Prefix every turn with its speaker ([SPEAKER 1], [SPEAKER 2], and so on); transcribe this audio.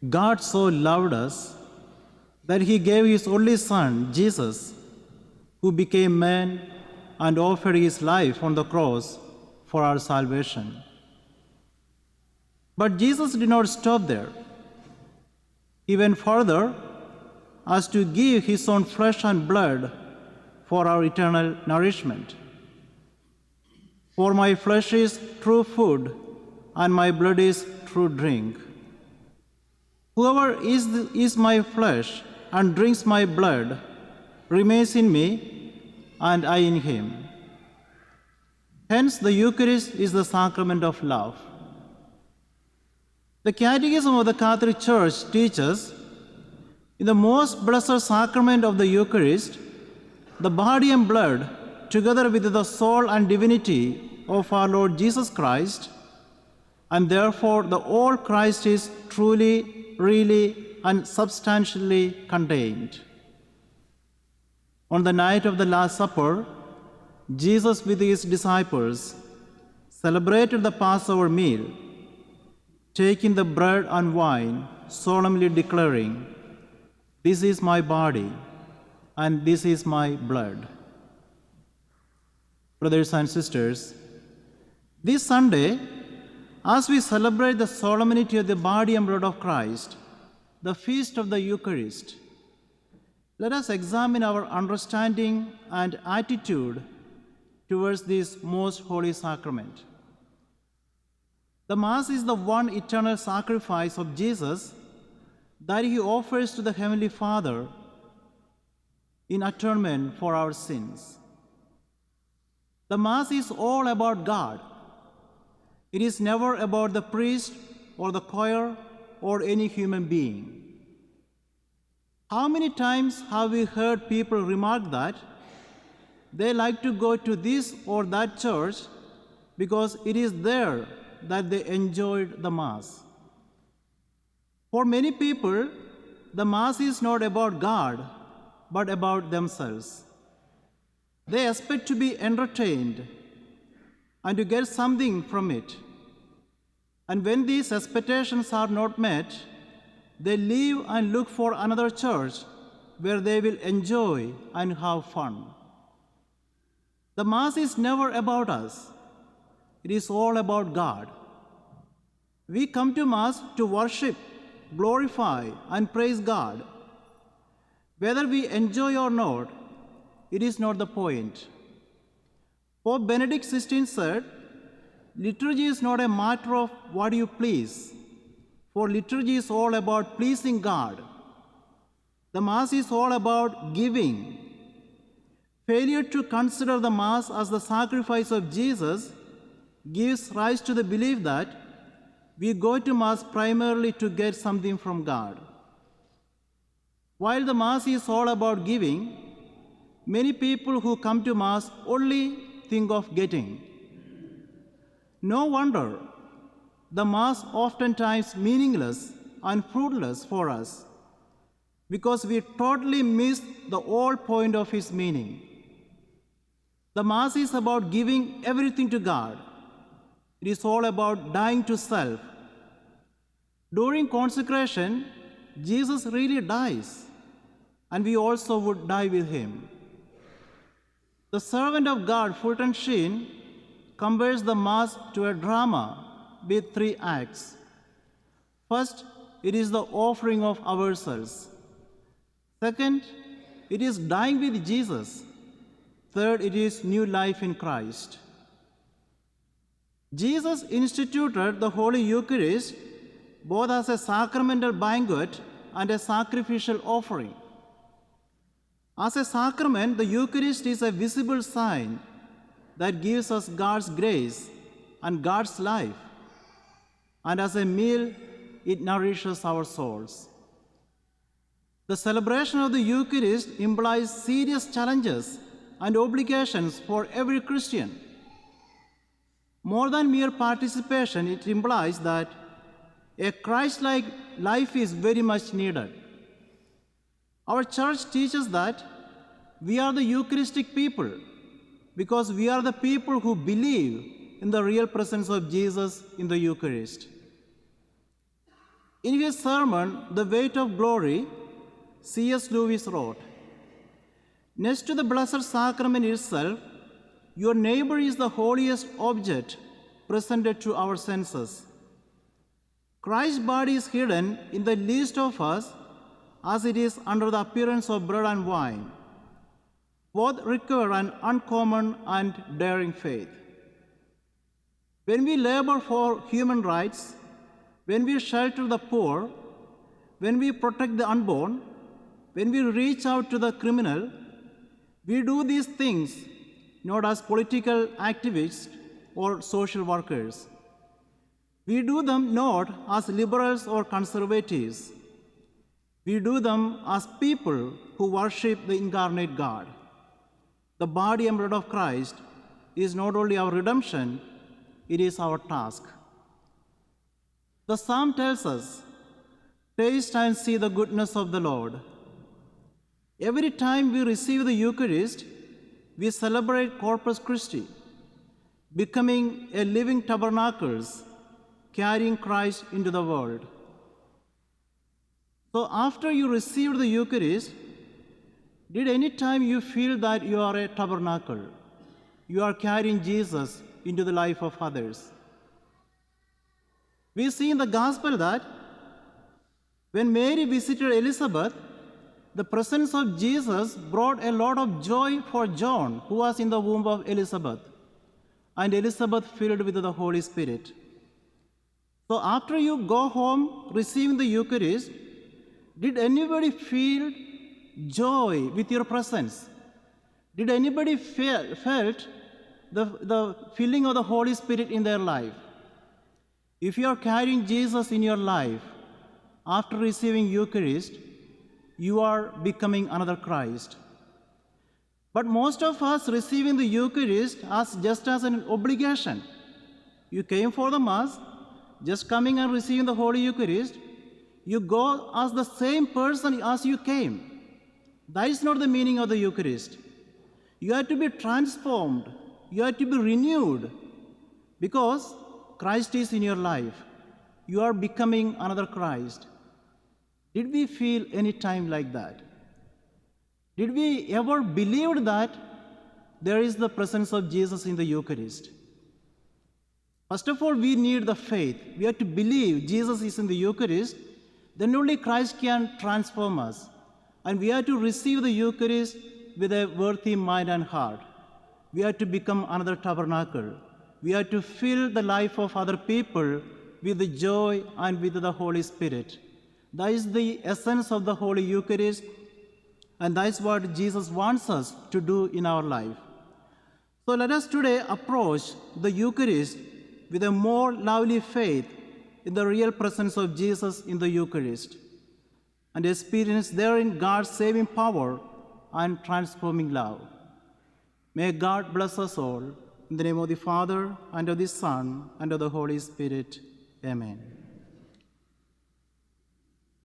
[SPEAKER 1] God so loved us that he gave his only Son, Jesus, who became man and offered his life on the cross for our salvation. But Jesus did not stop there. He went further as to give his own flesh and blood for our eternal nourishment. For my flesh is true food, and my blood is true drink. Whoever is my flesh and drinks my blood remains in me, and I in him. Hence, the Eucharist is the sacrament of love. The Catechism of the Catholic Church teaches, in the most blessed sacrament of the Eucharist, the body and blood, together with the soul and divinity of our Lord Jesus Christ, and therefore the whole Christ is truly, really, and substantially contained. On the night of the Last Supper, Jesus with his disciples celebrated the Passover meal, taking the bread and wine, solemnly declaring, "This is my body, and this is my blood." Brothers and sisters, this Sunday, as we celebrate the solemnity of the body and blood of Christ, the feast of the Eucharist, let us examine our understanding and attitude towards this most holy sacrament. The Mass is the one eternal sacrifice of Jesus that he offers to the Heavenly Father in atonement for our sins. The Mass is all about God. It is never about the priest or the choir or any human being. How many times have we heard people remark that they like to go to this or that church because it is there that they enjoyed the Mass? For many people, the Mass is not about God, but about themselves. They expect to be entertained and to get something from it. And when these expectations are not met, they leave and look for another church where they will enjoy and have fun. The Mass is never about us. It is all about God. We come to Mass to worship, glorify, and praise God. Whether we enjoy or not, it is not the point. Pope Benedict XVI said, "Liturgy is not a matter of what you please, for liturgy is all about pleasing God. The Mass is all about giving." Failure to consider the Mass as the sacrifice of Jesus gives rise to the belief that we go to Mass primarily to get something from God. While the Mass is all about giving, many people who come to Mass only think of getting. No wonder the Mass oftentimes meaningless and fruitless for us, because we totally miss the whole point of its meaning. The Mass is about giving everything to God. It is all about dying to self. During consecration, Jesus really dies, and we also would die with him. The servant of God, Fulton Sheen, compares the Mass to a drama with 3 acts. First, it is the offering of ourselves. Second, it is dying with Jesus. Third, it is new life in Christ. Jesus instituted the Holy Eucharist both as a sacramental banquet and a sacrificial offering. As a sacrament, the Eucharist is a visible sign that gives us God's grace and God's life. And as a meal, it nourishes our souls. The celebration of the Eucharist implies serious challenges and obligations for every Christian. More than mere participation, it implies that a Christ-like life is very much needed. Our church teaches that we are the Eucharistic people because we are the people who believe in the real presence of Jesus in the Eucharist. In his sermon, The Weight of Glory, C.S. Lewis wrote, "Next to the Blessed Sacrament itself, your neighbor is the holiest object presented to our senses. Christ's body is hidden in the least of us as it is under the appearance of bread and wine. Both require an uncommon and daring faith. When we labor for human rights, when we shelter the poor, when we protect the unborn, when we reach out to the criminal, we do these things not as political activists or social workers. We do them not as liberals or conservatives. We do them as people who worship the incarnate God. The body and blood of Christ is not only our redemption, it is our task." The psalm tells us, "Taste and see the goodness of the Lord." Every time we receive the Eucharist, we celebrate Corpus Christi, becoming a living tabernacles, carrying Christ into the world. So after you received the Eucharist, did any time you feel that you are a tabernacle? You are carrying Jesus into the life of others. We see in the Gospel that when Mary visited Elizabeth, the presence of Jesus brought a lot of joy for John, who was in the womb of Elizabeth, and Elizabeth filled with the Holy Spirit. So after you go home receiving the Eucharist, did anybody feel joy with your presence? Did anybody felt the filling of the Holy Spirit in their life? If you are carrying Jesus in your life, after receiving Eucharist, you are becoming another Christ. But most of us receiving the Eucharist just as an obligation. You came for the Mass, just coming and receiving the Holy Eucharist, you go as the same person as you came. That is not the meaning of the Eucharist. You have to be transformed. You have to be renewed because Christ is in your life. You are becoming another Christ. Did we feel any time like that? Did we ever believe that there is the presence of Jesus in the Eucharist? First of all, we need the faith. We have to believe Jesus is in the Eucharist. Then only Christ can transform us. And we have to receive the Eucharist with a worthy mind and heart. We have to become another tabernacle. We have to fill the life of other people with the joy and with the Holy Spirit. That is the essence of the Holy Eucharist, and that is what Jesus wants us to do in our life. So let us today approach the Eucharist with a more lively faith in the real presence of Jesus in the Eucharist, and experience therein God's saving power and transforming love. May God bless us all. In the name of the Father, and of the Son, and of the Holy Spirit. Amen.